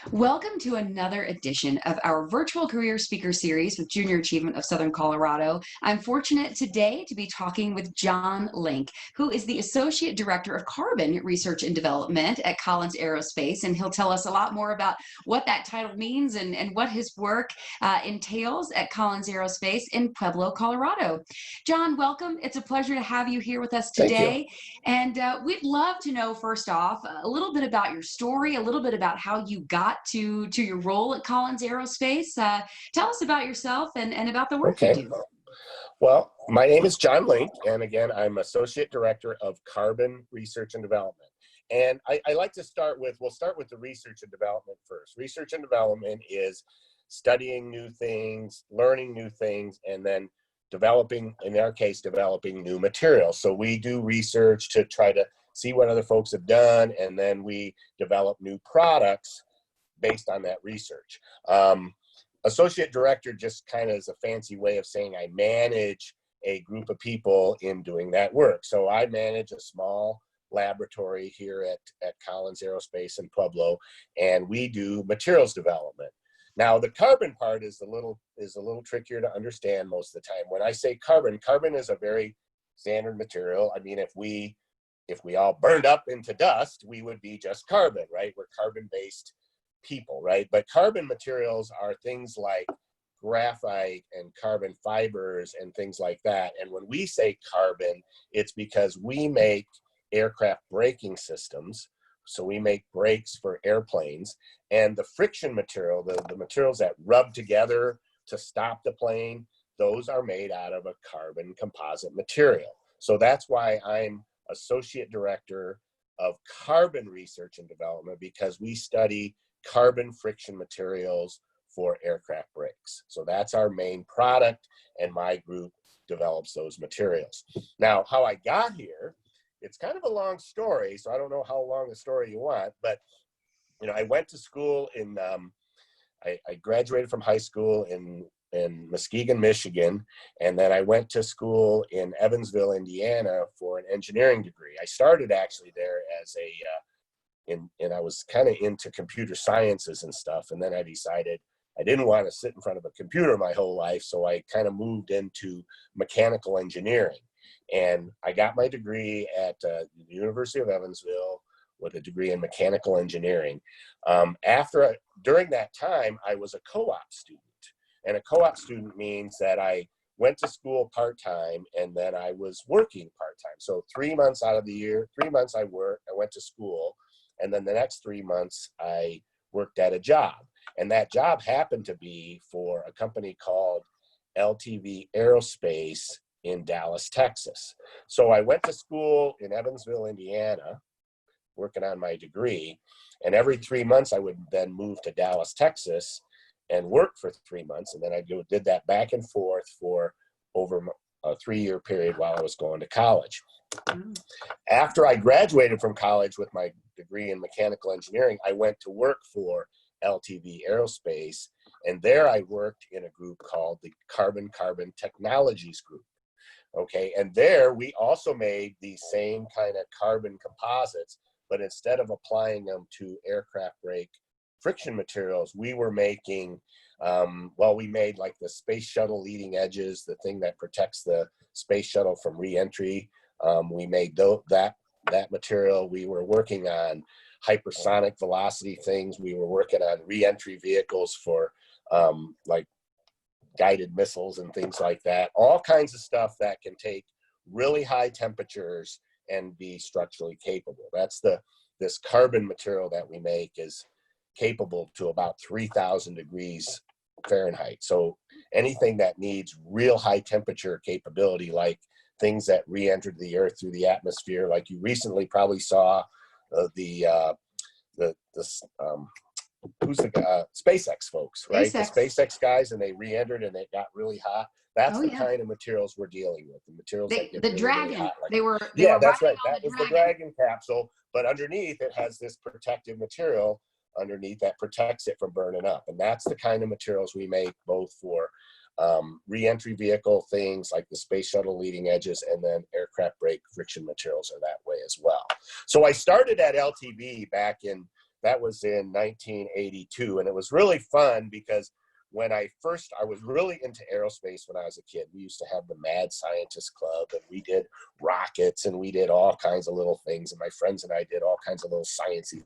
Welcome to another edition of our virtual career speaker series with Junior Achievement of Southern Colorado. I'm fortunate today to be talking with John Linck, who is the Associate Director of Carbon Research and Development at Collins Aerospace, and he'll tell us a lot more about what that title means and what his work entails at Collins Aerospace in Pueblo, Colorado. John, welcome. It's a pleasure to have you here with us today. And we'd love to know, first off, a little bit about your story, a little bit about how you got to your role at Collins Aerospace. Tell us about yourself and about the work you do. Well, my name is John Linck, and again, I'm Associate Director of Carbon Research and Development. And I like to we'll start with the research and development first. Research and development is studying new things, learning new things, and then developing, in our case, developing new materials. So we do research to try to see what other folks have done, and then we develop new products based on that research. Associate director just kind of is a fancy way of saying I manage a group of people in doing that work. So I manage a small laboratory here at Collins Aerospace in Pueblo, and we do materials development. Now the carbon part is a little trickier to understand most of the time. When I say carbon is a very standard material. I mean, if we all burned up into dust, we would be just carbon, right? We're carbon-based people, right? But carbon materials are things like graphite and carbon fibers and things like that. And when we say carbon, it's because we make aircraft braking systems. So we make brakes for airplanes, and the friction material, the materials that rub together to stop the plane, those are made out of a carbon composite material. So that's why I'm Associate Director of Carbon Research and Development, because we study carbon friction materials for aircraft brakes. So that's our main product, and my group develops those materials. Now, how I got here, it's kind of a long story, so I don't know how long a story you want, but I went to school in, I graduated from high school in Muskegon, Michigan, and then I went to school in Evansville, Indiana for an engineering degree. I started actually there as and I was kind of into computer sciences and stuff, and then I decided I didn't want to sit in front of a computer my whole life, so I kind of moved into mechanical engineering. And I got my degree at the University of Evansville with a degree in mechanical engineering. During that time, I was a co-op student. And a co-op student means that I went to school part-time and then I was working part-time. So 3 months out of the year, 3 months I went to school, and then the next 3 months I worked at a job. And that job happened to be for a company called LTV Aerospace in Dallas, Texas. So I went to school in Evansville, Indiana, working on my degree, and every 3 months I would then move to Dallas, Texas, and work for 3 months, and then I did that back and forth for over a 3-year period while I was going to college. After I graduated from college with my degree in mechanical engineering, I went to work for LTV Aerospace, and there I worked in a group called the Carbon Technologies Group. Okay, and there we also made the same kind of carbon composites, but instead of applying them to aircraft brake friction materials, we were making, we made like the space shuttle leading edges, the thing that protects the space shuttle from re-entry. We made that material. We were working on hypersonic velocity things. We were working on re-entry vehicles for like guided missiles and things like that. All kinds of stuff that can take really high temperatures and be structurally capable. This carbon material that we make is capable to about 3,000 degrees Fahrenheit. So anything that needs real high temperature capability, like things that re-entered the earth through the atmosphere, like you recently probably saw SpaceX folks, right? The SpaceX guys, and they re-entered and it got really hot. That's the kind of materials we're dealing with. The materials that get Dragon. Really hot, they were that's right. That was the Dragon capsule, but underneath it has this protective material underneath that protects it from burning up. And that's the kind of materials we make, both for re-entry vehicle things like the space shuttle leading edges, and then aircraft brake friction materials are that way as well. So I started at LTV back in That was in 1982, and it was really fun because when I was really into aerospace when I was a kid. We used to have the Mad Scientist Club, and we did rockets, and we did all kinds of little things, and my friends and I did all kinds of little sciencey.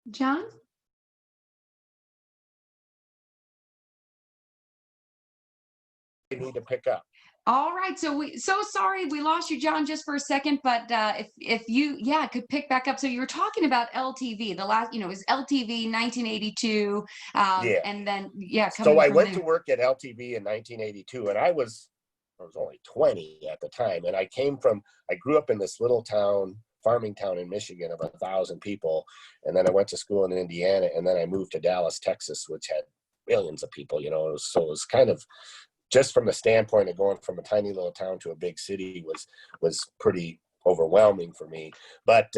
John? I need to pick up. All right, so sorry we lost you, John, just for a second, but if you could pick back up. So you were talking about LTV, the last, it was LTV 1982, Yeah. and then So coming I from went there. to work at LTV in 1982, and I was only 20 at the time, and I grew up in this little town, farming town in Michigan of 1,000 people, and then I went to school in Indiana, and then I moved to Dallas, Texas, which had millions of people. So it was kind of, just from the standpoint of going from a tiny little town to a big city, was pretty overwhelming for me. But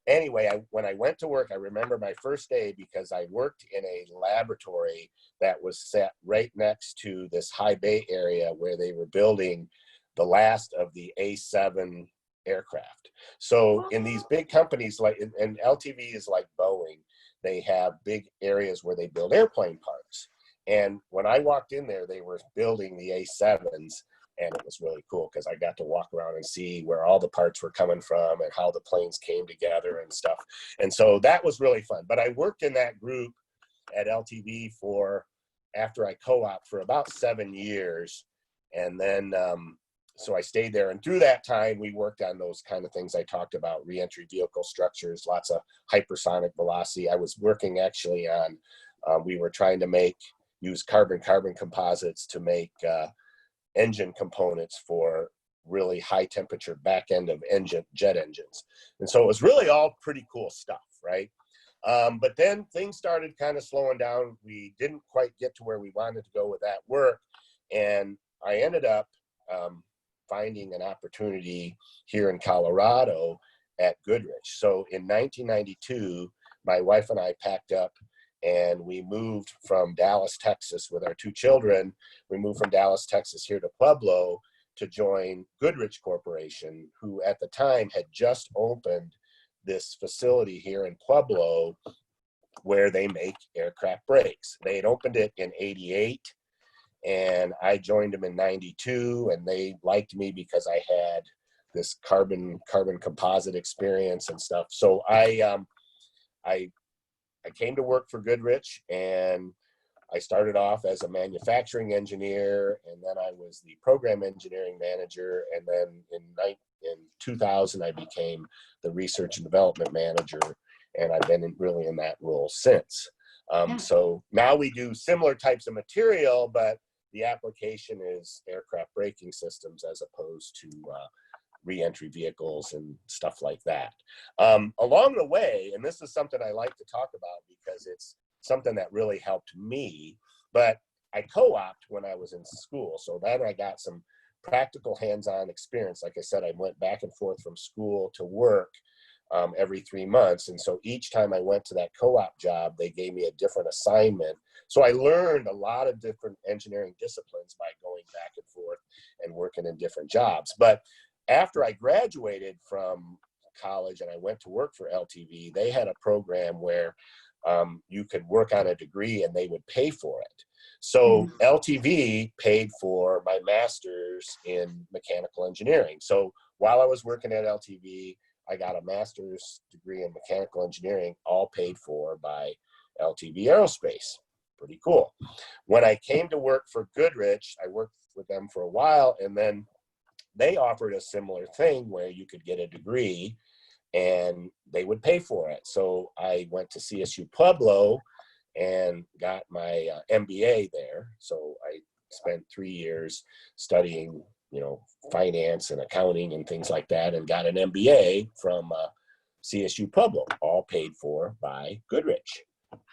anyway, when I went to work, I remember my first day because I worked in a laboratory that was set right next to this high bay area where they were building the last of the A7 aircraft. So in these big companies, and LTV is like Boeing, they have big areas where they build airplane parts. And when I walked in there, they were building the A7s, and it was really cool because I got to walk around and see where all the parts were coming from and how the planes came together and stuff. And so that was really fun. But I worked in that group at LTV after I co-op for about 7 years. And then, so I stayed there. And through that time, we worked on those kind of things I talked about, reentry vehicle structures, lots of hypersonic velocity. I was working actually on, we were trying to use carbon-carbon composites to make engine components for really high temperature back end of jet engines. And so it was really all pretty cool stuff, right? But then things started kind of slowing down. We didn't quite get to where we wanted to go with that work. And I ended up finding an opportunity here in Colorado at Goodrich. So in 1992, my wife and I packed up and we moved from Dallas, Texas with our 2 children. We moved from Dallas, Texas here to Pueblo to join Goodrich Corporation, who at the time had just opened this facility here in Pueblo where they make aircraft brakes. They had opened it in 88, and I joined them in 92, and they liked me because I had this carbon composite experience and stuff. So I came to work for Goodrich, and I started off as a manufacturing engineer, and then I was the program engineering manager, and then in 2000 I became the research and development manager, and I've been really in that role since. So now we do similar types of material, but the application is aircraft braking systems as opposed to reentry vehicles and stuff like that. Along the way, and this is something I like to talk about because it's something that really helped me, but I co-opted when I was in school. So then I got some practical hands-on experience. Like I said, I went back and forth from school to work every 3 months. And so each time I went to that co-op job, they gave me a different assignment. So I learned a lot of different engineering disciplines by going back and forth and working in different jobs. But after I graduated from college and I went to work for LTV, they had a program where you could work on a degree and they would pay for it. So LTV paid for my master's in mechanical engineering. So while I was working at LTV, I got a master's degree in mechanical engineering, all paid for by LTV Aerospace. Pretty cool. When I came to work for Goodrich, I worked with them for a while, and then they offered a similar thing where you could get a degree and they would pay for it. So I went to CSU Pueblo and got my MBA there. So I spent 3 years studying, finance and accounting and things like that, and got an MBA from CSU Pueblo, all paid for by Goodrich.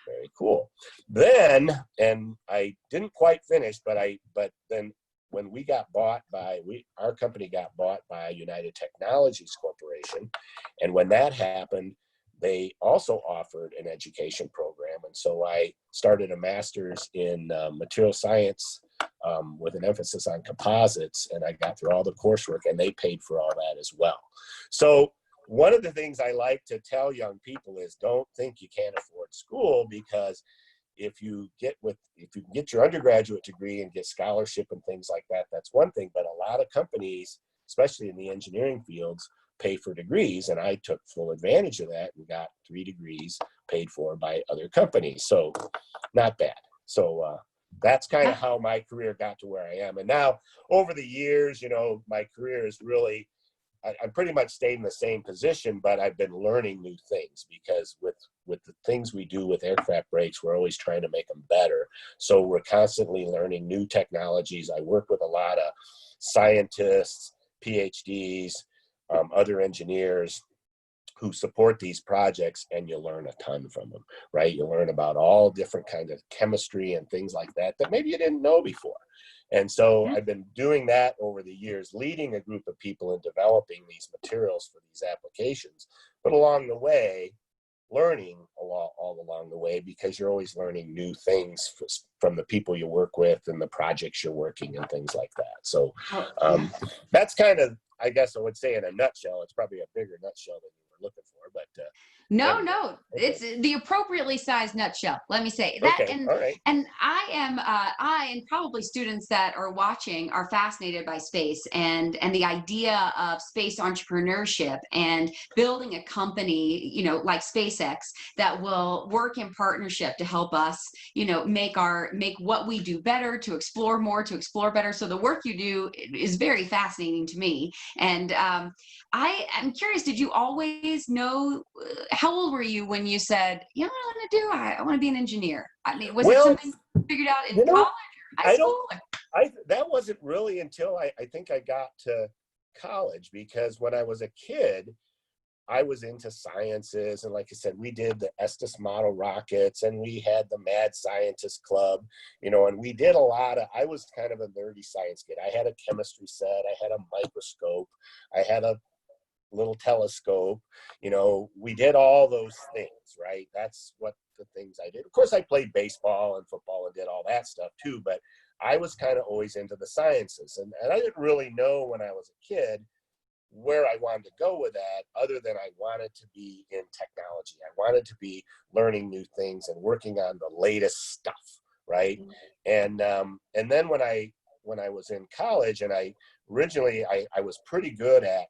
Very cool. Then, and I didn't quite finish, but then when we got bought by, our company got bought by United Technologies Corporation. And when that happened, they also offered an education program. And so I started a master's in material science with an emphasis on composites, and I got through all the coursework, and they paid for all that as well. So one of the things I like to tell young people is don't think you can't afford school, because if you can get your undergraduate degree and get scholarship and things like that, that's one thing. But a lot of companies, especially in the engineering fields, pay for degrees, and I took full advantage of that and got 3 degrees paid for by other companies. So not bad. So that's kind of how my career got to where I am. And now over the years, you know, my career is really, I pretty much stayed in the same position, but I've been learning new things, because with the things we do with aircraft brakes, we're always trying to make them better. So we're constantly learning new technologies. I work with a lot of scientists, PhDs, other engineers who support these projects, and you learn a ton from them, right? You learn about all different kinds of chemistry and things like that maybe you didn't know before. And so I've been doing that over the years, leading a group of people in developing these materials for these applications. But along the way, learning all along the way, because you're always learning new things from the people you work with and the projects you're working and things like that. So that's kind of, I guess I would say in a nutshell. It's probably a bigger nutshell than you were looking for, but No, anyway. no, it's the appropriately sized nutshell. Let me say that. Okay. And All right. and I and probably students that are watching are fascinated by space and the idea of space entrepreneurship and building a company, you know, like SpaceX, that will work in partnership to help us, you know, make what we do better, to explore more, to explore better. So the work you do is very fascinating to me. And I am curious, did you always know, how old were you when you said, you know what I want to do? I want to be an engineer. I mean, was it something you figured out in college or high school? That wasn't really until I think I got to college, because when I was a kid, I was into sciences. And like I said, we did the Estes model rockets, and we had the Mad Scientist Club, you know, and we did I was kind of a nerdy science kid. I had a chemistry set, I had a microscope, I had a little telescope, you know, we did all those things, right? That's what the things I did. Of course, I played baseball and football and did all that stuff too, but I was kind of always into the sciences. And I didn't really know when I was a kid where I wanted to go with that, other than I wanted to be in technology. I wanted to be learning new things and working on the latest stuff, right? And then when I was in college, and I was pretty good at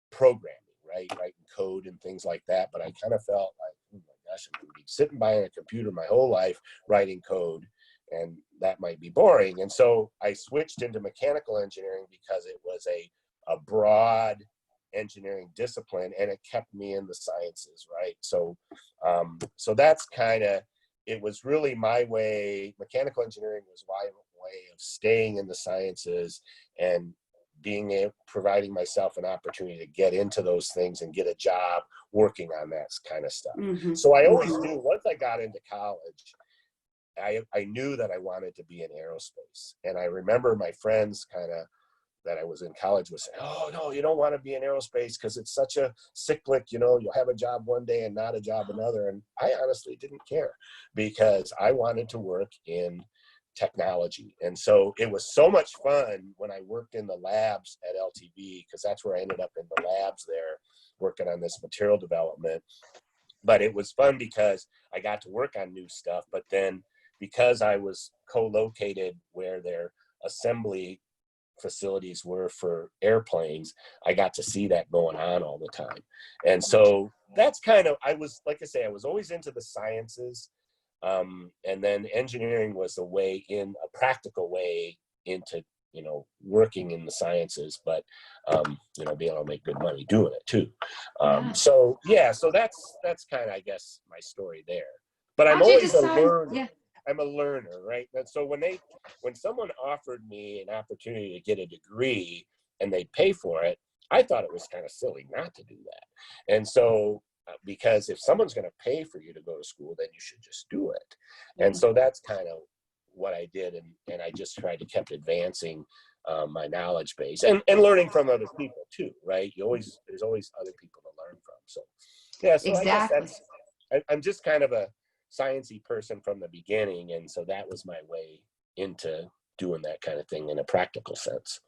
programming, right? Writing code and things like that. But I kind of felt like, oh my gosh, I'm going to be sitting behind a computer my whole life writing code, and that might be boring. And so I switched into mechanical engineering, because it was a broad engineering discipline, and it kept me in the sciences, right? So so that's kind of, it was really my way. Mechanical engineering was my way of staying in the sciences and providing myself an opportunity to get into those things and get a job working on that kind of stuff. So I always knew, once I got into college, I knew that I wanted to be in aerospace. And I remember my friends that I was in college was saying, oh no, you don't want to be in aerospace because it's such a cyclic, you know, you'll have a job one day and not a job another. And I honestly didn't care, because I wanted to work in technology. And so it was so much fun when I worked in the labs at LTV, because that's where I ended up in the labs there working on this material development. But it was fun because I got to work on new stuff. But then, because I was co-located where their assembly facilities were for airplanes, I got to see that going on all the time. And so that's kind of, I was always into the sciences. And then engineering was a practical way into, you know, working in the sciences, but, you know, being able to make good money doing it too. So that's kind of, I guess, my story there. But I'm always a learner. Yeah. I'm a learner, right? And so when someone offered me an opportunity to get a degree and they pay for it, I thought it was kind of silly not to do that. And so, because if someone's going to pay for you to go to school, then you should just do it. And so that's kind of what I did. And I just tried to keep advancing my knowledge base and learning from other people too, right? There's always other people to learn from. So, yeah, so exactly. I guess I'm just kind of a sciencey person from the beginning. And so that was my way into doing that kind of thing in a practical sense.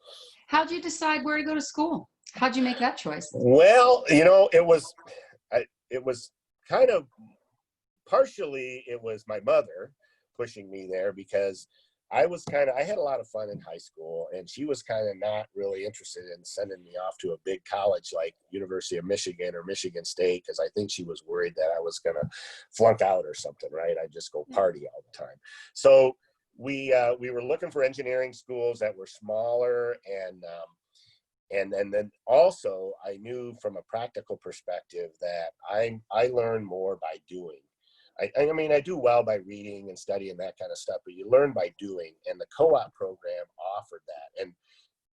How'd you decide where to go to school? How'd you make that choice? Well, it was kind of partially it was my mother pushing me there, because I had a lot of fun in high school, and she was kind of not really interested in sending me off to a big college like University of Michigan or Michigan State, because I think she was worried that I was going to flunk out or something, right? I'd just go party all the time. So we were looking for engineering schools that were smaller, and then also I knew from a practical perspective that I learn more by doing. I mean, I do well by reading and studying that kind of stuff, but you learn by doing, and the co-op program offered that.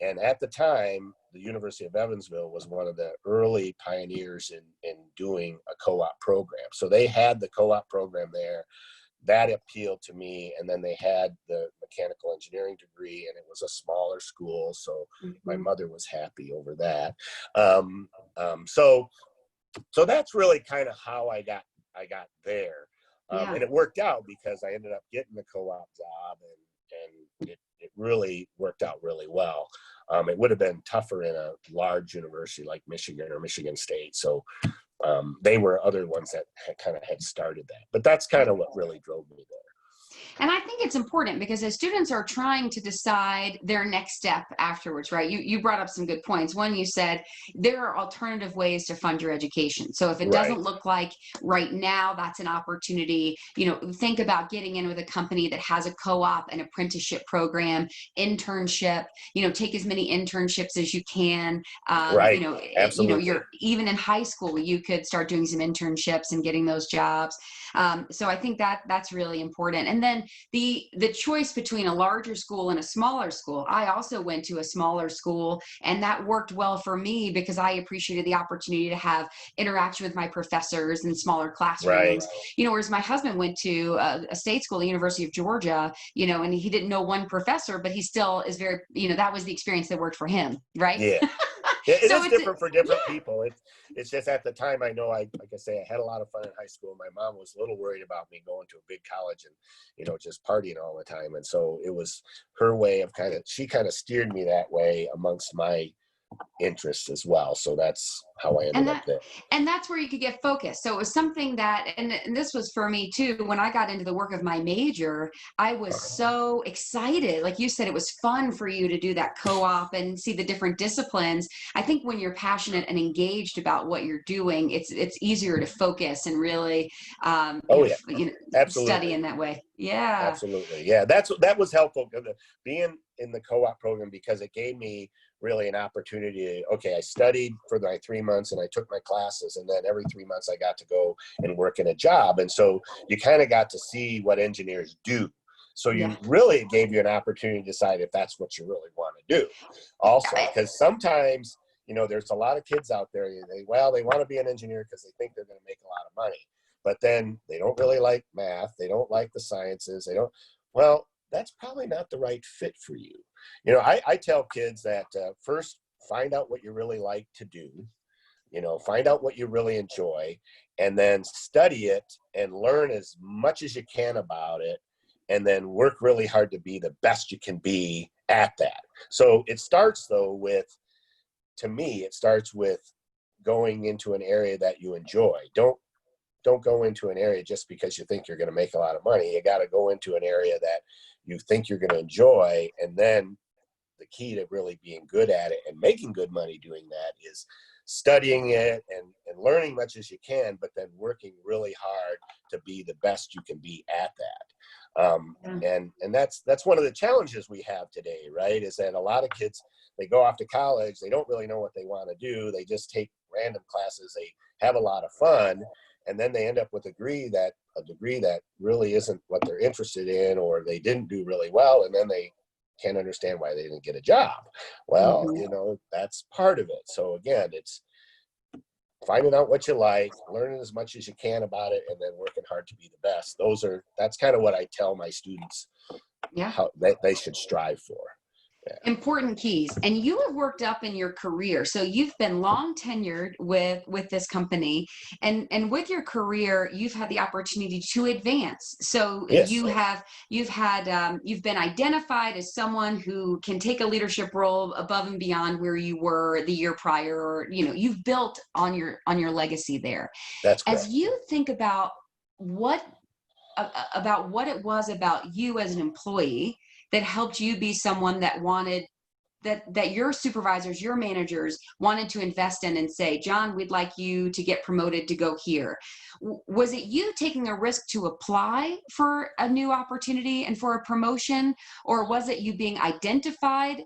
And at the time, the University of Evansville was one of the early pioneers in doing a co-op program. So they had the co-op program there. That appealed to me. And then they had the mechanical engineering degree, and it was a smaller school. So my mother was happy over that. So that's really kind of how I got there. And it worked out because I ended up getting the co-op job, and it really worked out really well. It would have been tougher in a large university like Michigan or Michigan State. So they were other ones that had started that. But that's kind of what really drove me there. And I think it's important because as students are trying to decide their next step afterwards, right? You brought up some good points. One, you said there are alternative ways to fund your education. So if it doesn't look like right now, that's an opportunity, think about getting in with a company that has a co-op, an apprenticeship program, internship, take as many internships as you can. Absolutely. You're even in high school, you could start doing some internships and getting those jobs. So I think that's really important. And then the choice between a larger school and a smaller school. I also went to a smaller school, and that worked well for me because I appreciated the opportunity to have interaction with my professors in smaller classrooms. Whereas my husband went to a state school, the University of Georgia, and he didn't know one professor, but he still is very, that was the experience that worked for him, right? Yeah. It is different for different people. It's just at the time, I know, like I say, I had a lot of fun in high school. My mom was a little worried about me going to a big college and, just partying all the time. And so it was her way of she steered me that way amongst my interests as well. So that's how I ended up there. And that's where you could get focused. So it was something that, and this was for me too, when I got into the work of my major, I was so excited. Like you said, it was fun for you to do that co-op and see the different disciplines. I think when you're passionate and engaged about what you're doing, it's easier to focus and really, Absolutely. study in that way. Yeah. Absolutely. Yeah. That was helpful, being in the co-op program, because it gave me really an opportunity. Okay, I studied for my 3 months and I took my classes, and then every 3 months I got to go and work in a job. And so you kind of got to see what engineers do. So really gave you an opportunity to decide if that's what you really want to do also, because sometimes, there's a lot of kids out there, they want to be an engineer because they think they're going to make a lot of money, but then they don't really like math. They don't like the sciences. That's probably not the right fit for you. I tell kids that first, find out what you really like to do, find out what you really enjoy, and then study it and learn as much as you can about it, and then work really hard to be the best you can be at that. So it starts to me, it starts with going into an area that you enjoy. Don't go into an area just because you think you're going to make a lot of money. You got to go into an area that you think you're going to enjoy. And then the key to really being good at it and making good money doing that is studying it and learning much as you can, but then working really hard to be the best you can be at that. And that's one of the challenges we have today, right? Is that a lot of kids, they go off to college, they don't really know what they want to do. They just take random classes, they have a lot of fun, and then they end up with a degree that really isn't what they're interested in, or they didn't do really well, and then they can't understand why they didn't get a job. Well, that's part of it. So again, it's finding out what you like, learning as much as you can about it, and then working hard to be the best. That's kind of what I tell my students how they should strive for. Important keys. And you have worked up in your career, so you've been long tenured with this company, and with your career you've had the opportunity to advance. So Yes. you've been identified as someone who can take a leadership role above and beyond where you were the year prior, or you've built on your legacy there. That's As correct. you think what about what it was about you as an employee that helped you be someone that wanted that your supervisors, your managers wanted to invest in and say, John, we'd like you to get promoted to go here. Was it you taking a risk to apply for a new opportunity and for a promotion? Or was it you being identified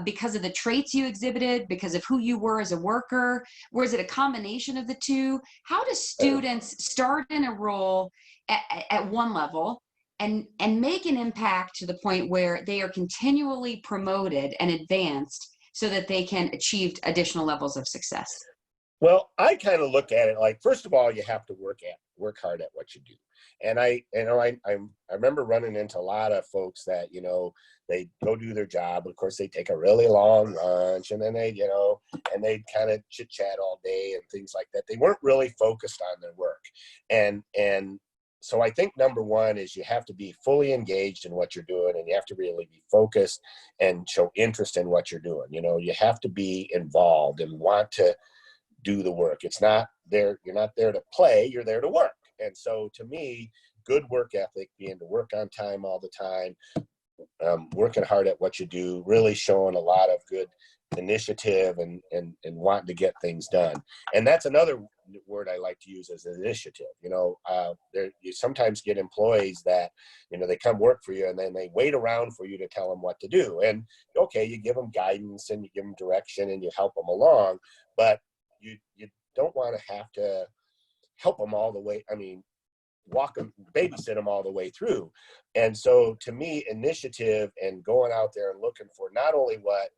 because of the traits you exhibited, because of who you were as a worker? Was it a combination of the two? How do students start in a role at one level and make an impact to the point where they are continually promoted and advanced so that they can achieve additional levels of success? Well, I kind of look at it like, first of all, you have to work hard at what you do. And I remember running into a lot of folks that, they go do their job. Of course, they take a really long lunch, and then they kind of chit chat all day and things like that. They weren't really focused on their work. And so I think number one is you have to be fully engaged in what you're doing, and you have to really be focused and show interest in what you're doing. You have to be involved and want to do the work. It's not there. You're not there to play. You're there to work. And so to me, good work ethic, being to work on time all the time, working hard at what you do, really showing a lot of good initiative and wanting to get things done. And that's another word I like to use, as initiative. You sometimes get employees that, they come work for you and then they wait around for you to tell them what to do. And okay, you give them guidance and you give them direction and you help them along, but you don't want to have to help them all the way. I mean, walk them, babysit them all the way through. And so to me, initiative and going out there and looking for not only what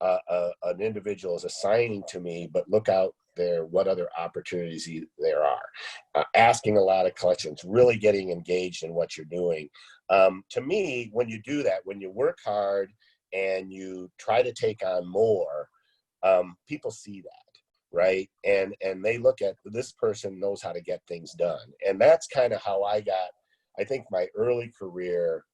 an individual is assigning to me, but look out there what other opportunities there are. Asking a lot of questions, really getting engaged in what you're doing. To me, when you do that, when you work hard and you try to take on more, people see that. Right. And they look at, this person knows how to get things done. And that's kind of how I think my early career,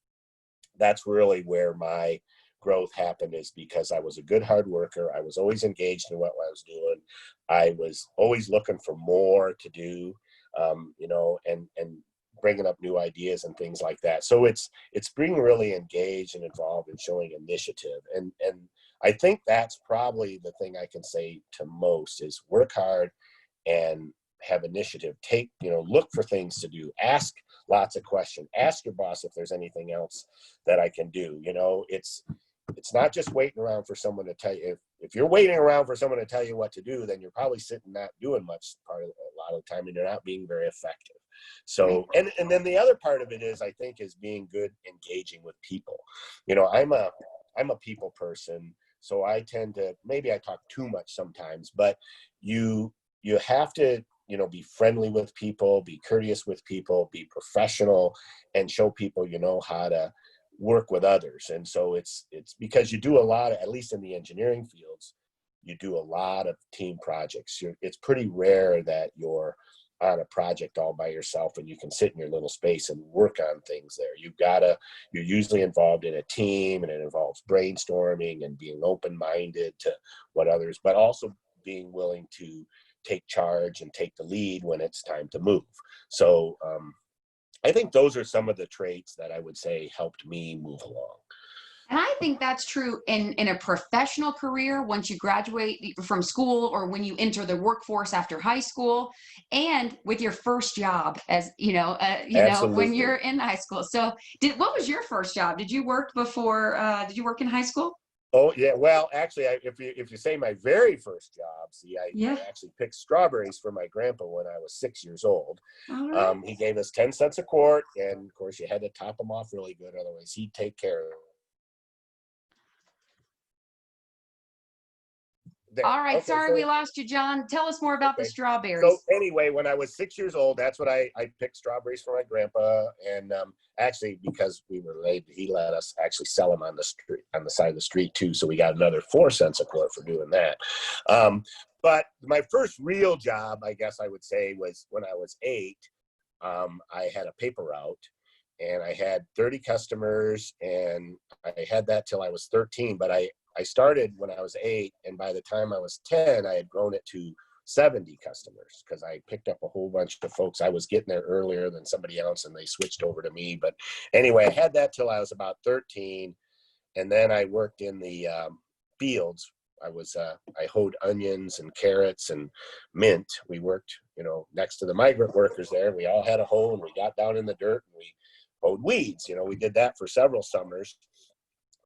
that's really where my growth happened, is because I was a good hard worker. I was always engaged in what I was doing. I was always looking for more to do, and bringing up new ideas and things like that. So it's being really engaged and involved and showing initiative. And I think that's probably the thing I can say to most is work hard and have initiative. Look for things to do. Ask lots of questions. Ask your boss if there's anything else that I can do. It's not just waiting around for someone to tell you. If you're waiting around for someone to tell you what to do, then you're probably sitting not doing much a lot of the time, and you're not being very effective. So, and then the other part of it is, I think, is being good engaging with people. I'm a people person. So I tend to, maybe I talk too much sometimes, but you have to, be friendly with people, be courteous with people, be professional, and show people how to work with others. And so it's because you do a lot of, at least in the engineering fields, you do a lot of team projects. It's pretty rare that you're on a project all by yourself and you can sit in your little space and work on things there. You're usually involved in a team, and it involves brainstorming and being open-minded to what others, but also being willing to take charge and take the lead when it's time to move. So I think those are some of the traits that I would say helped me move along. And I think that's true in a professional career once you graduate from school, or when you enter the workforce after high school, and with your first job, as when you're in high school. So what was your first job? Did you work before, did you work in high school? Oh yeah, well actually, if you say my very first job, I actually picked strawberries for my grandpa when I was 6 years old. Right. He gave us 10 cents a quart, and of course you had to top them off really good, otherwise he'd take care of it. there. All right. Okay, Sorry so we lost you, John. Tell us more about the okay. So strawberries. anyway, when I was 6 years old, that's what I picked strawberries for my grandpa, and actually because we were late, he let us actually sell them on the street, on the side of the street too. So we got another 4 cents a quart for doing that. But my first real job, I guess I would say, was when I was 8. I had a paper route, and I had 30 customers, and I had that till I was 13. But I started when I was 8, and by the time I was 10, I had grown it to 70 customers because I picked up a whole bunch of folks. I was getting there earlier than somebody else, and they switched over to me. But anyway, I had that till I was about 13, and then I worked in the fields. I hoed onions and carrots and mint. We worked, next to the migrant workers there. We all had a hoe, and we got down in the dirt and we hoed weeds. We did that for several summers.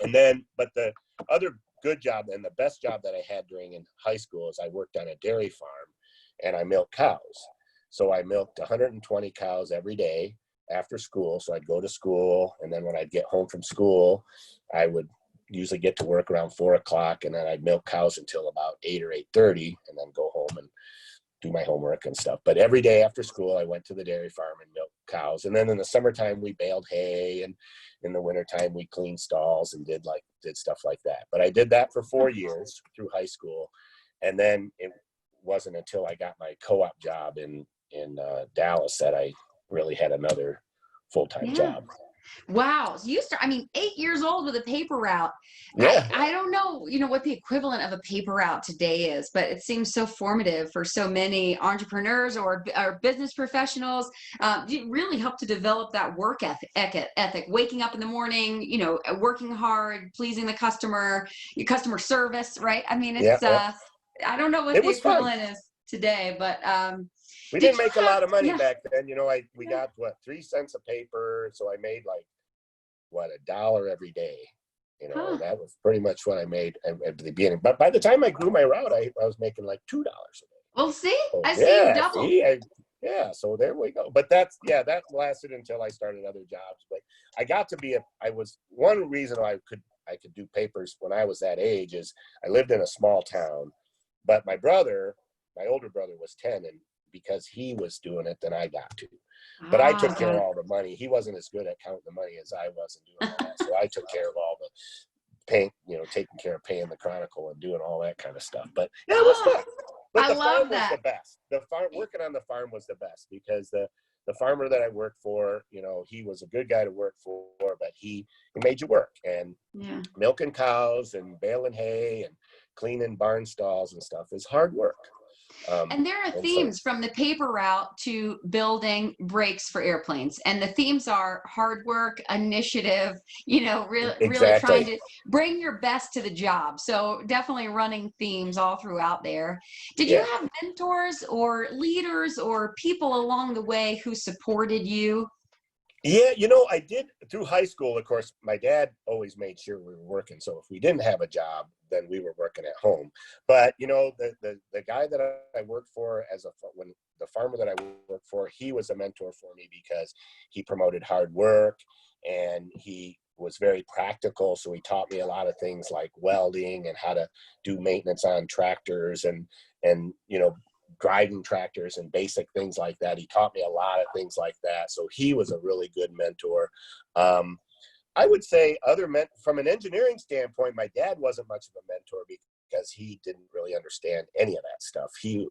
And then, but the other good job and the best job that I had during in high school is I worked on a dairy farm, and I milked cows. So I milked 120 cows every day after school. So I'd go to school, and then when I'd get home from school, I would usually get to work around 4 o'clock, and then I'd milk cows until about 8 or 8:30, and then go home and do my homework and stuff. But every day after school, I went to the dairy farm and milked cows. And then in the summertime, we baled hay, and in the wintertime, we cleaned stalls and did stuff like that. But I did that for 4 years through high school. And then it wasn't until I got my co-op job in Dallas that I really had another full-time job. Wow. So 8 years old with a paper route. Yeah. I don't know, what the equivalent of a paper route today is, but it seems so formative for so many entrepreneurs or business professionals. It really helped to develop that work ethic, waking up in the morning, working hard, pleasing the customer, your customer service, right? It's, I don't know what it the was equivalent fun. is today, but we didn't make a lot of money yeah. back then. We got 3 cents a paper. So I made $1 every day. That was pretty much what I made at the beginning. But by the time I grew my route, I was making $2 a day. Well, see, So, I see you doubled. So there we go. But that lasted until I started other jobs. But I got to be one reason I could do papers when I was that age is I lived in a small town, but my older brother was 10, and because he was doing it, then I got to. But I took care of all the money. He wasn't as good at counting the money as I was and doing all that. So I took care of all the taking care of paying the Chronicle and doing all that kind of stuff. But yeah, it was fun. But the farm was the best. Working on the farm was the best because the farmer that I worked for, he was a good guy to work for, but he made you work, and milking cows and baling hay and cleaning barn stalls and stuff is hard work. And there are themes from the paper route to building brakes for airplanes. And the themes are hard work, initiative, really trying to bring your best to the job. So definitely running themes all throughout there. Did you have mentors or leaders or people along the way who supported you? Yeah, I did through high school. Of course, my dad always made sure we were working. So if we didn't have a job, then we were working at home. But the guy that I worked for when the farmer that I worked for, he was a mentor for me because he promoted hard work, and he was very practical. So he taught me a lot of things like welding and how to do maintenance on tractors and driving tractors and basic things like that. He taught me a lot of things like that. So he was a really good mentor. I would say from an engineering standpoint, my dad wasn't much of a mentor because he didn't really understand any of that stuff. He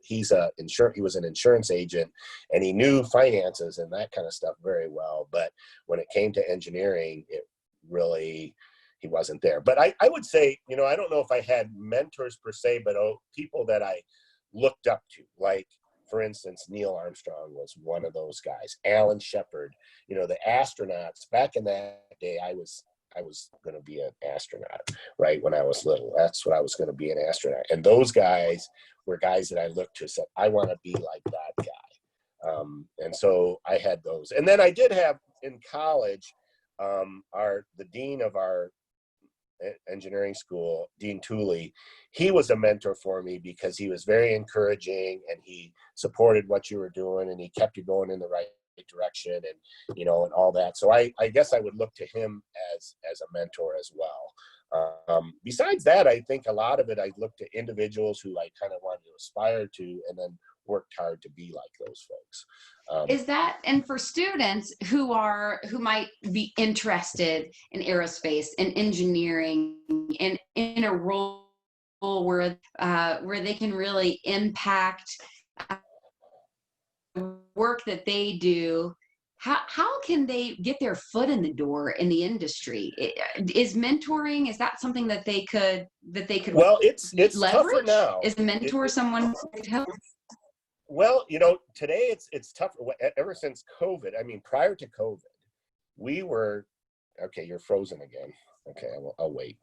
was an insurance agent, and he knew finances and that kind of stuff very well. But when it came to engineering, he wasn't there. But I would say, I don't know if I had mentors per se, but people that I looked up to, like, for instance, Neil Armstrong was one of those guys. Alan Shepard, the astronauts back in that day. I was going to be an astronaut, right? When I was little, that's what I was going to be, an astronaut. And those guys were guys that I looked to, said, I want to be like that guy. And so I had those. And then I did have in college, the dean of our engineering school, Dean Tooley, he was a mentor for me because he was very encouraging, and he supported what you were doing, and he kept you going in the right direction, and and all that. So I guess I would look to him as a mentor as well. Besides that, I think a lot of it, I looked at individuals who I kind of wanted to aspire to, and then worked hard to be like those folks. Is that, and for students who might be interested in aerospace and engineering and in a role where they can really impact work that they do, how can they get their foot in the door in the industry? Is mentoring, is that something that they could Well, it's tougher leverage? now. Is a mentor someone who could help? Well, today it's tough. Ever since COVID, I mean, prior to COVID, we were, okay, you're frozen again. Okay, I'll wait.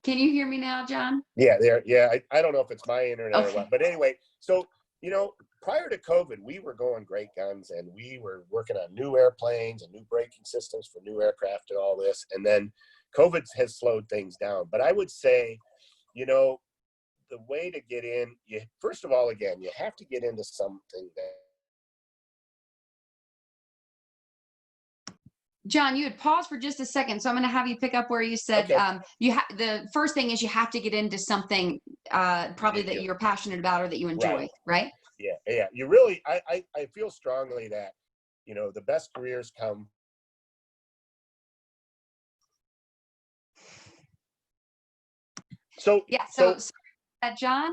Can you hear me now, John? Yeah, there. Yeah, I don't know if it's my internet Okay. or what, but anyway, so prior to COVID, we were going great guns, and we were working on new airplanes and new braking systems for new aircraft and all this. And then COVID has slowed things down. But I would say, the way to get in, first of all, again, you have to get into something that. John, you had paused for just a second, so I'm going to have you pick up where you said, Okay. The first thing is you have to get into something probably that you're passionate about or that you enjoy, right? Yeah. You really, I feel strongly that, the best careers come. So John.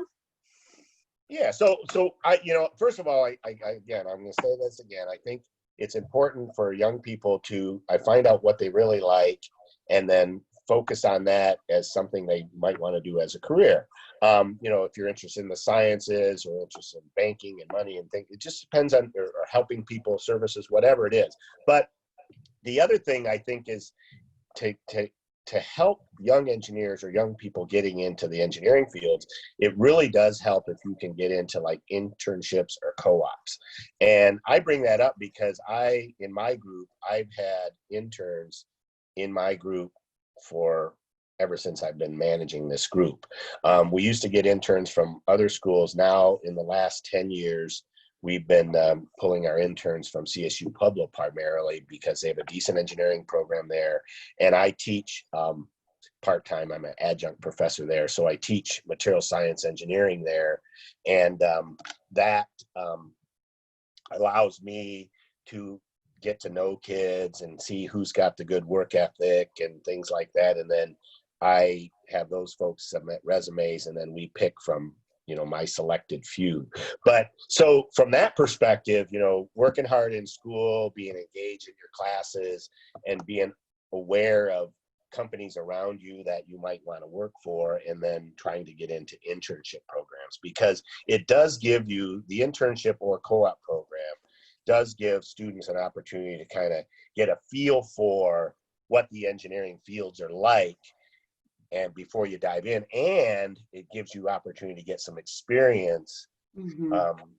Yeah. So I, first of all, again, I'm going to say this again. I think it's important for young people to find out what they really like, and then focus on that as something they might want to do as a career. If you're interested in the sciences or interested in banking and money and things, it just depends on, or helping people, services, whatever it is. But the other thing I think is to help young engineers or young people getting into the engineering fields, it really does help if you can get into like internships or co-ops. And I bring that up because in my group, I've had interns in my group for ever since I've been managing this group. We used to get interns from other schools. Now, in the last 10 years, we've been pulling our interns from CSU Pueblo primarily because they have a decent engineering program there. And I teach part-time. I'm an adjunct professor there. So I teach material science engineering there. And that allows me to get to know kids and see who's got the good work ethic and things like that. And then I have those folks submit resumes, and then we pick from my selected few. But so from that perspective, working hard in school, being engaged in your classes, and being aware of companies around you that you might want to work for, and then trying to get into internship programs, because it does give you, the internship or co-op program does give students an opportunity to kind of get a feel for what the engineering fields are like, and before you dive in, and it gives you opportunity to get some experience,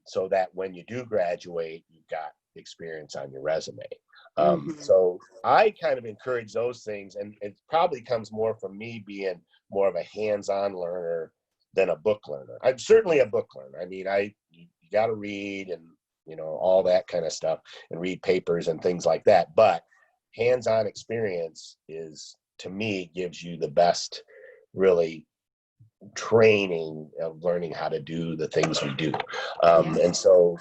so that when you do graduate, you've got experience on your resume. So I kind of encourage those things, and it probably comes more from me being more of a hands-on learner than a book learner. I'm certainly a book learner. I mean, you got to read and all that kind of stuff, and read papers and things like that. But hands-on experience is, to me, gives you the best, really, training of learning how to do the things we do. And so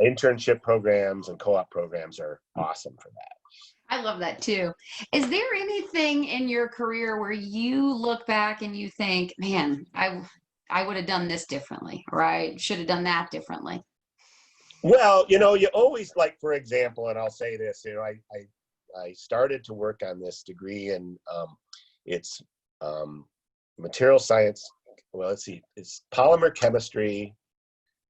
internship programs and co-op programs are awesome for that. I love that too. Is there anything in your career where you look back and you think, man, I would have done this differently, or I should have done that differently? Well, you always, like, for example, and I'll say this, I started to work on this degree, and it's material science. Well, let's see, it's polymer chemistry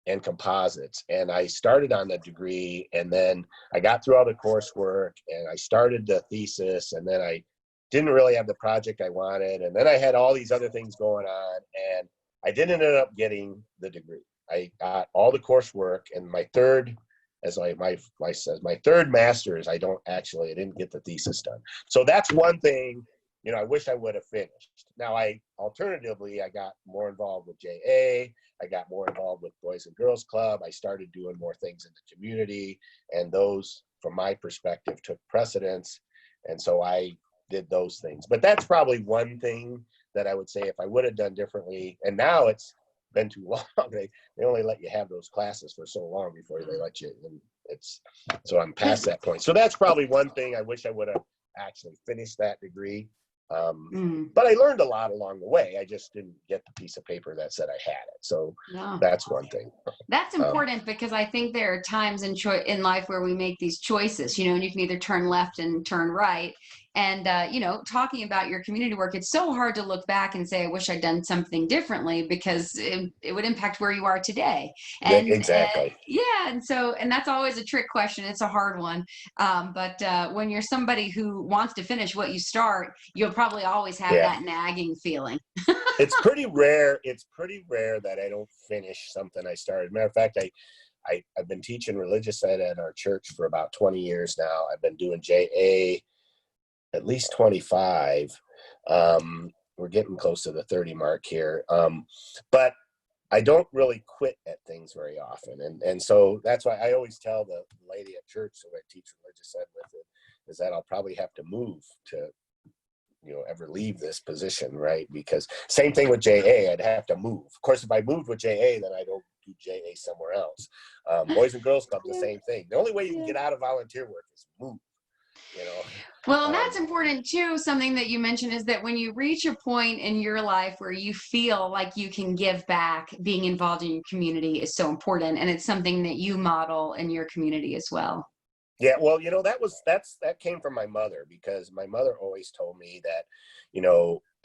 and composites. And I started on the degree, and then I got through all the coursework, and I started the thesis, and then I didn't really have the project I wanted. And then I had all these other things going on, and I didn't end up getting the degree. I got all the coursework, and my third, as my third master's, I didn't get the thesis done. So that's one thing, I wish I would have finished. Now, alternatively, I got more involved with JA. I got more involved with Boys and Girls Club. I started doing more things in the community, and those, from my perspective, took precedence. And so I did those things. But that's probably one thing that I would say if I would have done differently. And now it's been too long. They only let you have those classes for so long before they let you. And so I'm past that point. So that's probably one thing I wish I would have actually finished that degree. But I learned a lot along the way. I just didn't get the piece of paper that said I had it. So that's one thing. That's important because I think there are times in life where we make these choices, and you can either turn left and turn right. And, talking about your community work, it's so hard to look back and say, I wish I'd done something differently, because it would impact where you are today. And exactly. And that's always a trick question. It's a hard one. But when you're somebody who wants to finish what you start, you'll probably always have that nagging feeling. It's pretty rare. It's pretty rare that I don't finish something I started. Matter of fact, I've been teaching religious ed at our church for about 20 years now. I've been doing JA at least 25. We're getting close to the 30 mark here. But I don't really quit at things very often. And so that's why I always tell the lady at church who I teach religious ed with it, is that I'll probably have to move to, ever leave this position, right? Because same thing with JA, I'd have to move. Of course, if I moved with JA, then I don't do JA somewhere else. Boys and Girls Club, the same thing. The only way you can get out of volunteer work is move. Well, and that's important too. Something that you mentioned is that when you reach a point in your life where you feel like you can give back, being involved in your community is so important. And it's something that you model in your community as well. Yeah, well, that came from my mother, because my mother always told me that,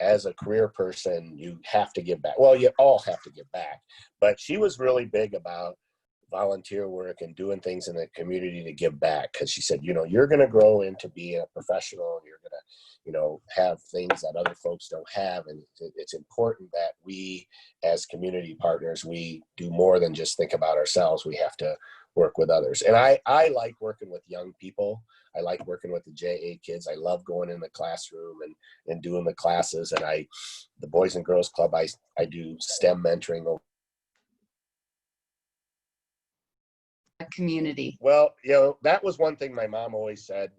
as a career person, you have to give back. Well, you all have to give back, but she was really big about volunteer work and doing things in the community to give back. Because she said, you're going to grow into being a professional, and you're going to, have things that other folks don't have. And it's important that we, as community partners, we do more than just think about ourselves. We have to work with others. And I like working with young people. I like working with the JA kids. I love going in the classroom and doing the classes. And the Boys and Girls Club, I do STEM mentoring. Community. Well, that was one thing my mom always said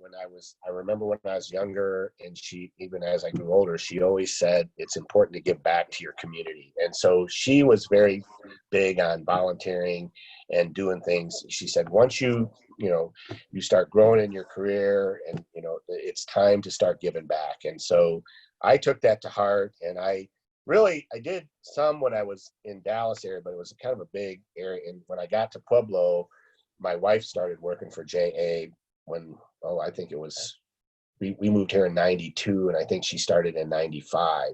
I remember when I was younger, and she, even as I grew older, she always said it's important to give back to your community. And so she was very big on volunteering and doing things. She said, once you start growing in your career, and, it's time to start giving back. And so I took that to heart, and I did some when I was in Dallas area, but it was kind of a big area. And when I got to Pueblo, my wife started working for JA when, I think it was, we moved here in 92, and I think she started in 95.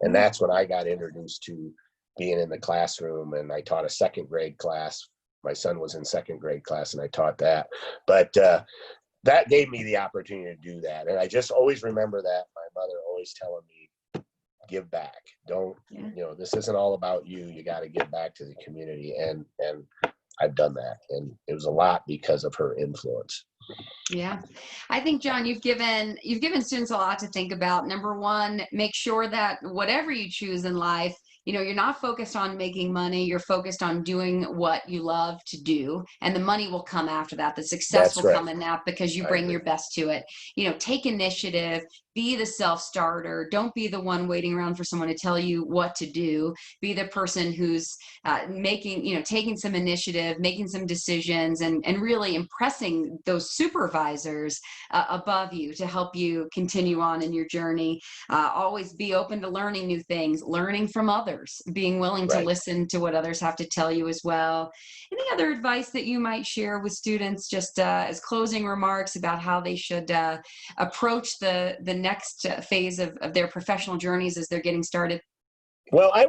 And that's when I got introduced to being in the classroom, and I taught a second grade class. My son was in second grade class, and I taught that. But that gave me the opportunity to do that. And I just always remember that, my mother always telling me, give back. Don't, this isn't all about you. You got to give back to the community. And I've done that, and it was a lot because of her influence. Yeah. I think, John, you've given students a lot to think about. Number one, make sure that whatever you choose in life, you're not focused on making money. You're focused on doing what you love to do, and the money will come after that. The success will come in that, because you bring your best to it. Take initiative, be the self-starter. Don't be the one waiting around for someone to tell you what to do. Be the person who's taking some initiative, making some decisions, and really impressing those supervisors above you to help you continue on in your journey. Always be open to learning new things, learning from others, being willing to listen to what others have to tell you as well. Any other advice that you might share with students, just as closing remarks about how they should approach the next phase of their professional journeys as they're getting started? Well, I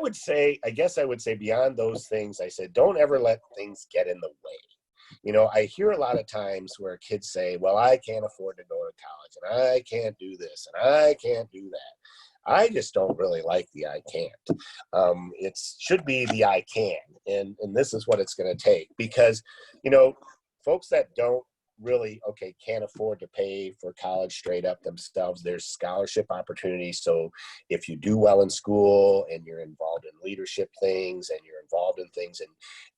guess I would say beyond those things, I said, don't ever let things get in the way. I hear a lot of times where kids say, well, I can't afford to go to college, and I can't do this, and I can't do that. I just don't really like the I can't. It should be the I can, and this is what it's going to take. Because, folks that don't really, can't afford to pay for college straight up themselves, there's scholarship opportunities. So if you do well in school, and you're involved in leadership things, and you're involved in things,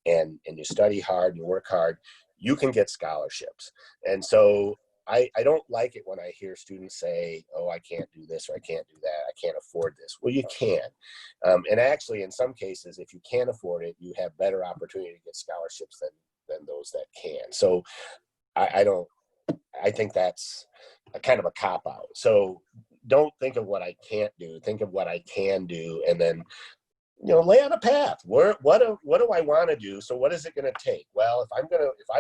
and you study hard, and you work hard, you can get scholarships. And so I don't like it when I hear students say, oh, I can't do this or I can't do that. I can't afford this. Well, you can. And actually, in some cases, if you can't afford it, you have better opportunity to get scholarships than those that can. So I think that's a kind of a cop out. So don't think of what I can't do. Think of what I can do, and then lay out a path. What do I want to do? So what is it going to take? Well, if I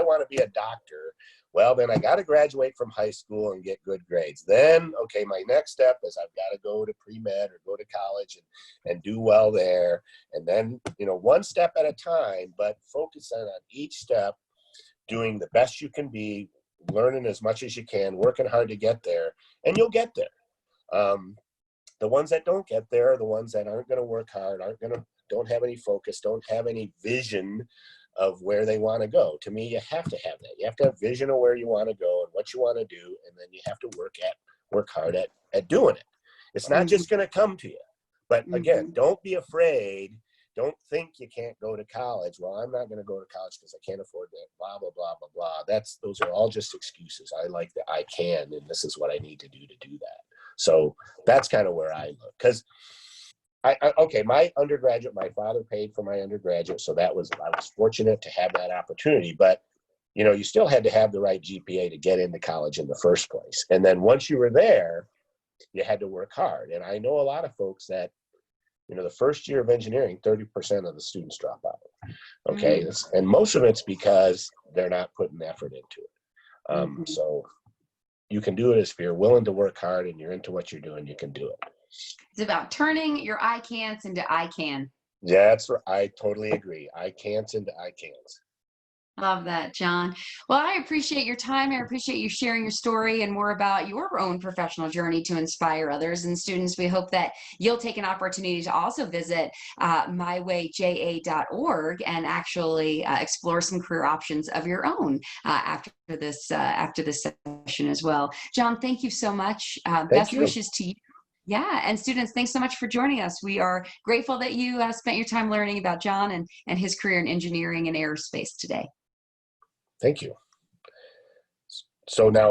want to be a doctor, well, then I got to graduate from high school and get good grades. Then, okay, my next step is I've got to go to pre-med or go to college and do well there. And then, one step at a time, but focus on each step, doing the best you can be, learning as much as you can, working hard to get there, and you'll get there. The ones that don't get there are the ones that aren't going to work hard, don't have any focus, don't have any vision of where they want to go. To me, you have to have that. You have to have vision of where you want to go and what you want to do, and then you have to work hard at doing it. It's not just going to come to you. But again, don't be afraid. Don't think you can't go to college. Well, I'm not going to go to college because I can't afford that, blah, blah, blah, blah, blah. Those are all just excuses. I like that I can, and this is what I need to do that. So that's kind of where I look. Because my undergraduate, my father paid for my undergraduate, so I was fortunate to have that opportunity. But you still had to have the right GPA to get into college in the first place. And then once you were there, you had to work hard. And I know a lot of folks that, the first year of engineering, 30% of the students drop out. Okay, and most of it's because they're not putting effort into it. So you can do it if you're willing to work hard and you're into what you're doing. You can do it. It's about turning your I can'ts into I can. Yeah, that's right. I totally agree. I can'ts into I can'ts. Love that, John. Well, I appreciate your time. I appreciate you sharing your story and more about your own professional journey to inspire others. And students, we hope that you'll take an opportunity to also visit mywayja.org and actually explore some career options of your own after this session as well. John, thank you so much. Best wishes to you. Yeah, and students, thanks so much for joining us. We are grateful that you spent your time learning about John and his career in engineering and aerospace today. Thank you. So now